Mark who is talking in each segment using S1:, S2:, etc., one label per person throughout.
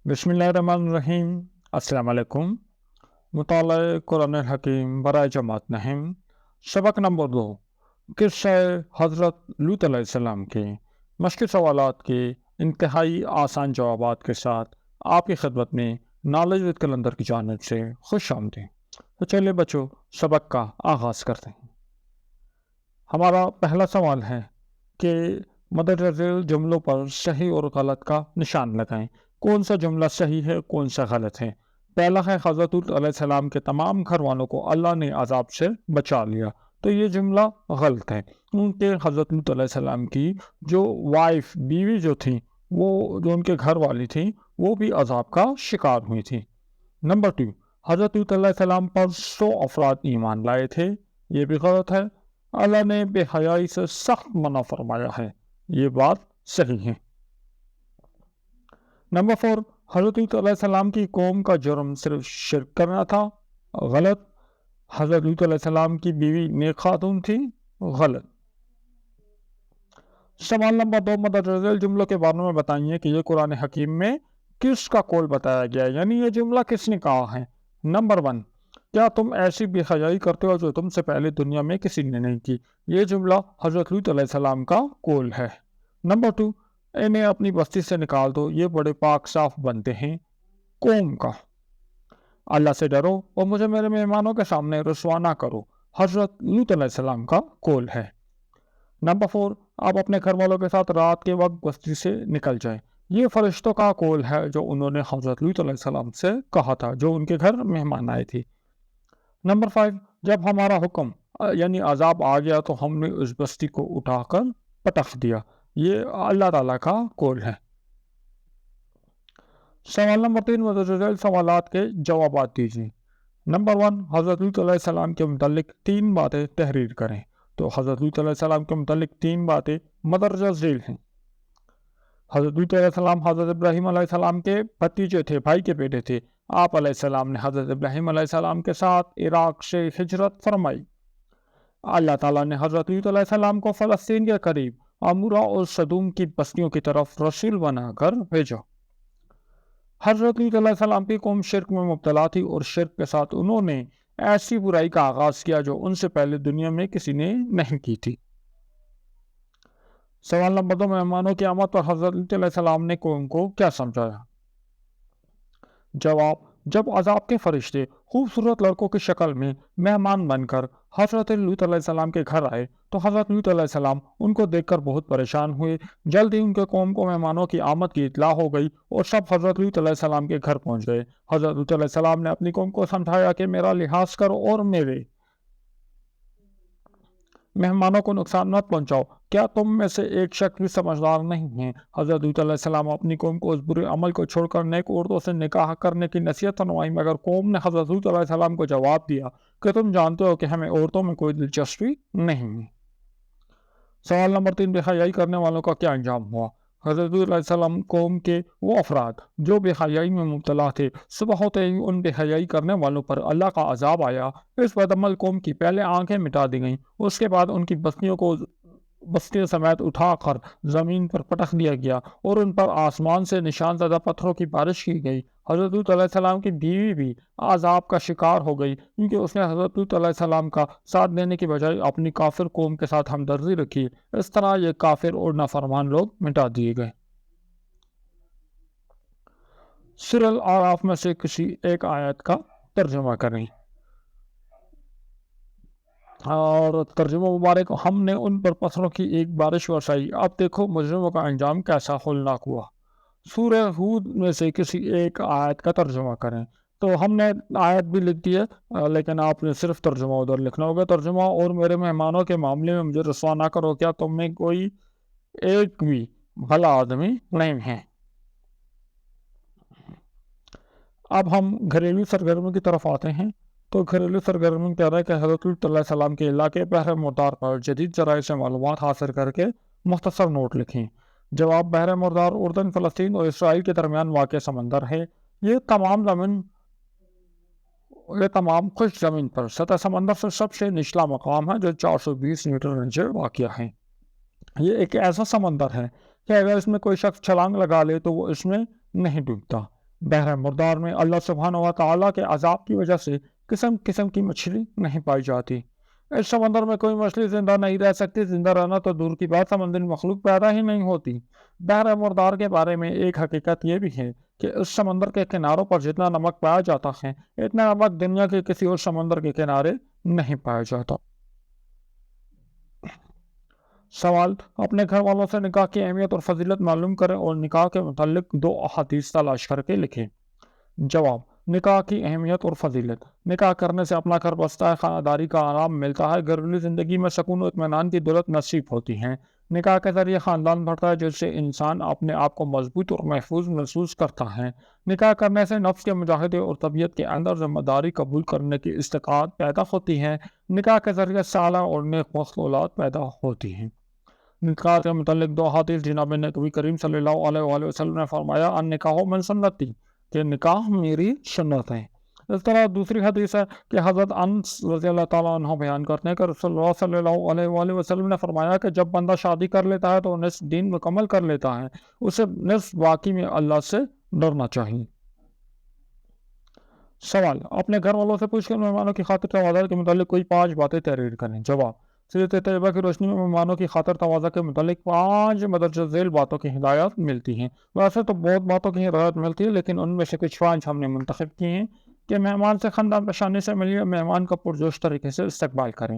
S1: बिस्मिल्लाहिर्रहमानिर्रहीम। अस्सलाम वालेकुम। मुताला कुरान हकीम बराए जमात नहीम। सबक नंबर 2, किस्सा हज़रत लूत अलैहिस्सलाम की। मुश्किल सवालात के इंतहाई आसान जवाबात के साथ आपकी खिदमत में नॉलेज विद कलंदर की जानिब से खुश आमदीद। तो चलिए बच्चों, सबक का आगाज़ करते हैं। हमारा पहला सवाल है कि मदरजे जुमलों पर सही और गलत का निशान लगाएं। कौन सा जुमला सही है, कौन सा गलत है। पहला है हज़रत लूत अलैहिस्सलाम के तमाम घर वालों को अल्लाह ने अजाब से बचा लिया, तो ये जुमला गलत है। उनके हज़रत लूत अलैहिस्सलाम की जो वाइफ बीवी जो थी, वो जो उनके घर वाली थी, वो भी अजाब का शिकार हुई थी। नंबर 2, हज़रत लूत अलैहिस्सलाम पर 100 अफराद ईमान लाए थे, ये भी गलत है। अल्लाह ने बेहयाई से सख्त मना फरमाया है, ये बात सही है। नंबर 4, हज़रत लूत अलैहिस्सलाम की कौम का जुर्म सिर्फ शिर्क करना था, गलत। हज़रत लूत अलैहिस्सलाम की बीवी नेक खातून थी, गलत। सवाल नंबर 2, मदरजल जुमलों के बारे में बताइए कि ये कुरान हकीम में किसका कौल बताया गया है, यानी ये जुमला किसने कहा है। नंबर 1, क्या तुम ऐसी बेहयाई करते हो जो तुमसे पहले दुनिया में किसी ने नहीं की। ये जुमला हज़रत लूत अलैहिस्सलाम का कौल है। नंबर 2, इन्हें अपनी बस्ती से निकाल दो, ये बड़े पाक साफ बनते हैं, कौम का। अल्लाह से डरो और मुझे मेरे मेहमानों के सामने रुसवा ना करो, हज़रत लूत अलैहिस्सलाम का कौल है। नंबर 4, आप अपने घर वालों के साथ रात के वक्त बस्ती से निकल जाएं, ये फरिश्तों का कौल है जो उन्होंने हज़रत लूत अलैहिस्सलाम से कहा था, जो उनके घर मेहमान आए थे। नंबर 5, जब हमारा हुक्म यानी अजाब आ गया तो हमने उस बस्ती को उठाकर पटक दिया, ये अल्लाह ताला का कौल है। सवाल नंबर 3, मुतज़िल सवालात के जवाबात दीजिए। नंबर 1, हज़रत लूत अलैहिस्सलाम के मुतालिक 3 बातें तहरीर करें। तो हज़रत लूत अलैहिस्सलाम के मुतालिक 3 बातें मदरजा झेल हैं। हज़रत लूत अलैहिस्सलाम हज़रत इब्राहीम अलैहिस्सलाम के भतीजे थे, भाई के बेटे थे। आप अलैहिस्सलाम ने हज़रत इब्राहीम अलैहिस्सलाम के साथ इराक से हिजरत फरमाई। अल्लाह ताला ने हज़रत लूत अलैहिस्सलाम को फ़लस्तीन के करीब अमूरा और सदूम की बस्तियों की तरफ रसूल बनाकर भेजा। हज़रत लूत अलैहिस्सलाम की कौम शिर्क में मुब्तला थी और शिर्क के साथ उन्होंने ऐसी बुराई का आगाज़ किया जो उनसे पहले दुनिया में किसी ने नहीं की थी। सवाल नंबर 2, मेहमानों की आमद पर हज़रत लूत अलैहिस्सलाम ने कौम को क्या समझाया। जवाब, जब अजाब के फरिश्ते खूबसूरत लड़कों की शक्ल में मेहमान बनकर हज़रत लूत अलैहिस्सलाम के घर आए तो हज़रत लूत अलैहिस्सलाम उनको देखकर बहुत परेशान हुए। जल्द ही उनके कौम को मेहमानों की आमद की इत्तला हो गई और सब हज़रत लूत अलैहिस्सलाम के घर पहुंच गए। हज़रत लूत अलैहिस्सलाम ने अपनी कौम को समझाया कि मेरा लिहाज करो और मेरे मेहमानों को नुकसान मत पहुंचाओ, क्या तुम में से एक शख्स भी समझदार नहीं है। हज़रत लूत अलैहिस्सलाम अपनी कौम को उस बुरे अमल को छोड़कर नेक औरतों से निकाह करने की नसीहत फरमाई, मगर कौम ने हज़रत लूत अलैहिस्सलाम को जवाब दिया कि तुम जानते हो कि हमें औरतों में कोई दिलचस्पी नहीं है। सवाल नंबर 3, बेहयाई करने वालों का क्या अंजाम हुआ। हज़रत लूत अलैहिस्सलाम कौम के वो अफराद जो बेहयाई में मुब्तला थे, सुबह होते ही उन बेहयाई करने वालों पर अल्लाह का अजाब आया। इस बदअमल कौम की पहले आंखें मिटा दी गईं, उसके बाद उनकी बस्तियों समेत उठाकर ज़मीन पर पटक दिया गया और उन पर आसमान से निशान ज़दा पत्थरों की बारिश की गई। हज़रत लूत अलैहिस्सलाम की बीवी भी आज़ाब का शिकार हो गई क्योंकि उसने हज़रत लूत अलैहिस्सलाम का साथ देने की बजाय अपनी काफिर कौम के साथ हमदर्दी रखी। इस तरह ये काफिर और नाफरमान लोग मिटा दिए गए। सूरह आराफ में से किसी एक आयत का तर्जुमा करें। और तर्जुमा मुबारक, हमने उन पर पत्थरों की एक बारिश बरसाई, अब देखो मुजरिमों का अंजाम कैसा होलनाक हुआ। सूरह हूद में से किसी एक आयत का तर्जुमा करें। तो हमने आयत भी लिख दी है, लेकिन आपने सिर्फ तर्जुमा उधर लिखना होगा। तर्जुमा, और मेरे मेहमानों के मामले में मुझे रसवा ना करो, क्या तुम में कोई एक भी भला आदमी नहीं है। अब हम घरेलू सरगर्मी की तरफ आते हैं। तो घरेलू सरगर्मी कह रहा है कि हज़रत लूत अलैहिस्सलाम के इलाके बहर मुर्दार पर जदीद ज़राए से मालूमात हासिल करके मुख्तसर नोट लिखें। जवाब, बहर मुर्दार उर्दन, फ़लस्तीन और इसराइल के दरमियान वाक़ समंदर है। ये तमाम खुश ज़मीन पर सतह समंदर से सबसे निचला मकाम है जो 420 मीटर नीचे वाक़ है। ये एक ऐसा समंदर है कि अगर इसमें कोई शख्स छलांग लगा ले तो वो इसमें नहीं डूबता। بحر مردار میں اللہ سبحانہ و تعالیٰ کے عذاب کی وجہ سے قسم قسم کی مچھلی نہیں پائی جاتی۔ اس سمندر میں کوئی مچھلی زندہ نہیں رہ سکتی، زندہ رہنا تو دور کی بات، سمندری مخلوق پیدا ہی نہیں ہوتی۔ بحر مردار کے بارے میں ایک حقیقت یہ بھی ہے کہ اس سمندر کے کناروں پر جتنا نمک پایا جاتا ہے، اتنا نمک دنیا کے کسی اور سمندر کے کنارے نہیں پایا جاتا۔ سوال: اپنے گھر والوں سے نکاح کی اہمیت اور فضیلت معلوم کریں اور نکاح کے متعلق 2 احادیث تلاش کر کے لکھیں۔ جواب: نکاح کی اہمیت اور فضیلت۔ نکاح کرنے سے اپنا گھر بستا ہے، خانہ داری کا آرام ملتا ہے، گھریلو زندگی میں سکون و اطمینان کی دولت نصیب ہوتی ہے۔ نکاح کے ذریعے خاندان بڑھتا ہے، جس سے انسان اپنے آپ کو مضبوط اور محفوظ محسوس کرتا ہے۔ نکاح کرنے سے نفس کے مجاہدے اور طبیعت کے اندر ذمہ داری قبول کرنے کی استقامت پیدا ہوتی ہے۔ نکاح کے ذریعے صالح اور نیک بخت اولاد پیدا ہوتی ہے۔ نکاح کے متعلق 2 حدیث: جناب نبی کریم صلی اللہ علیہ وآلہ وسلم نے فرمایا، النکاح من سنتی، کہ نکاح میری سنت ہے۔ اس طرح دوسری حدیث ہے کہ حضرت انس رضی اللہ تعالیٰ عنہ بیان کرتے ہیں کہ رسول اللہ صلی اللہ علیہ وآلہ وسلم نے فرمایا کہ جب بندہ شادی کر لیتا ہے تو نصف دین مکمل کر لیتا ہے، اسے نصف باقی میں اللہ سے ڈرنا چاہیے۔ سوال: اپنے گھر والوں سے پوچھ کر مہمانوں کی خاطر تواضع کے متعلق کوئی 5 باتیں تحریر کریں۔ جواب: سیرت طیبہ کی روشنی میں مہمانوں کی خاطر تواضع کے متعلق 5 مدرجہ ذیل باتوں کی ہدایات ملتی ہیں۔ ویسے تو بہت باتوں کی ہدایت ملتی ہے، لیکن ان میں سے کچھ 5 ہم نے منتخب کی ہیں کہ مہمان سے خندان پیشانی سے ملیے، مہمان کا پرجوش طریقے سے استقبال کریں،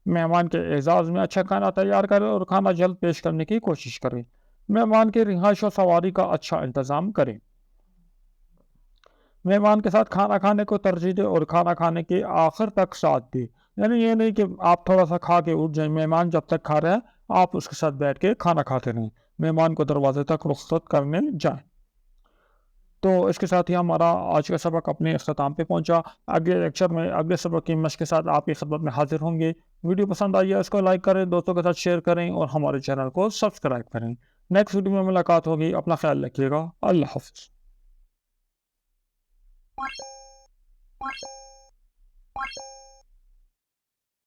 S1: مہمان کے اعزاز میں اچھا کھانا تیار کریں اور کھانا جلد پیش کرنے کی کوشش کریں، مہمان کی رہائش و سواری کا اچھا انتظام کریں، مہمان کے ساتھ کھانا کھانے کو ترجیح دیں اور کھانا کھانے کے آخر تک ساتھ دیں۔ یعنی یہ نہیں کہ آپ تھوڑا سا کھا کے اٹھ جائیں، مہمان جب تک کھا رہے ہیں آپ اس کے ساتھ بیٹھ کے کھانا کھاتے رہیں، مہمان کو دروازے تک رخصت کرنے جائیں۔ تو اس کے ساتھ ہی ہمارا آج کا سبق اپنے اختتام پہ پہنچا۔ اگلے لیکچر میں اگلے سبق کی مشق کے ساتھ آپ کی خدمت میں حاضر ہوں گے۔ ویڈیو پسند آئی ہے اس کو لائک کریں، دوستوں کے ساتھ شیئر کریں اور ہمارے چینل کو سبسکرائب کریں۔ نیکسٹ ویڈیو میں ملاقات ہوگی، اپنا خیال رکھیے گا، اللہ حافظ۔